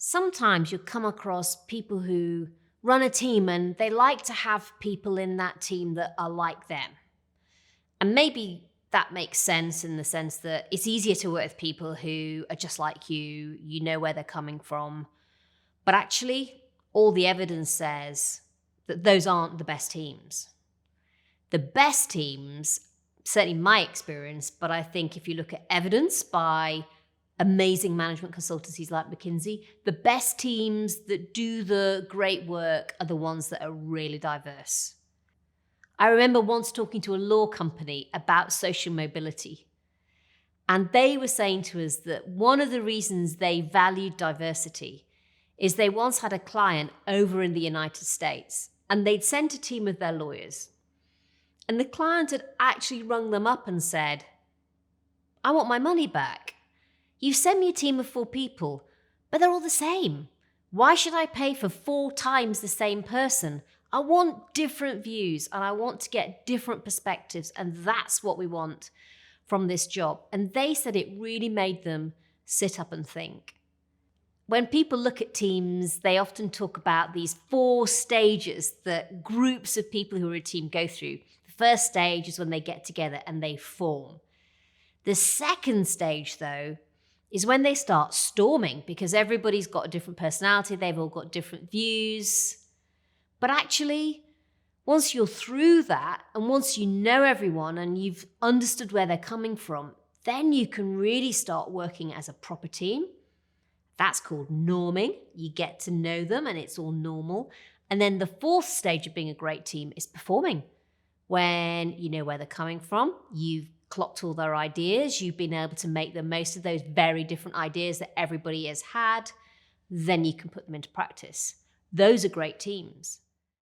Sometimes you'll come across people who run a team and they like to have people in that team that are like them. And maybe that makes sense in the sense that it's easier to work with people who are just like you know where they're coming from. But actually, all the evidence says that those aren't the best teams. The best teams, certainly my experience, but I think if you look at evidence by amazing management consultancies like McKinsey, the best teams that do the great work are the ones that are really diverse. I remember once talking to a law company about social mobility, and they were saying to us that one of the reasons they valued diversity is they once had a client over in the United States, and they'd sent a team of their lawyers. And the client had actually rung them up and said, "I want my money back. You send me a team of 4 people, but they're all the same. Why should I pay for 4 times the same person? I want different views and I want to get different perspectives, and that's what we want from this job." And they said it really made them sit up and think. When people look at teams, they often talk about these 4 stages that groups of people who are a team go through. The first stage is when they get together and they form. The second stage, though, is when they start storming because everybody's got a different personality, they've all got different views. But actually, once you're through that and once you know everyone and you've understood where they're coming from, then you can really start working as a proper team. That's called norming. You get to know them and it's all normal. And then the 4th stage of being a great team is performing. When you know where they're coming from, you've clocked all their ideas, you've been able to make the most of those very different ideas that everybody has had, then you can put them into practice. Those are great teams.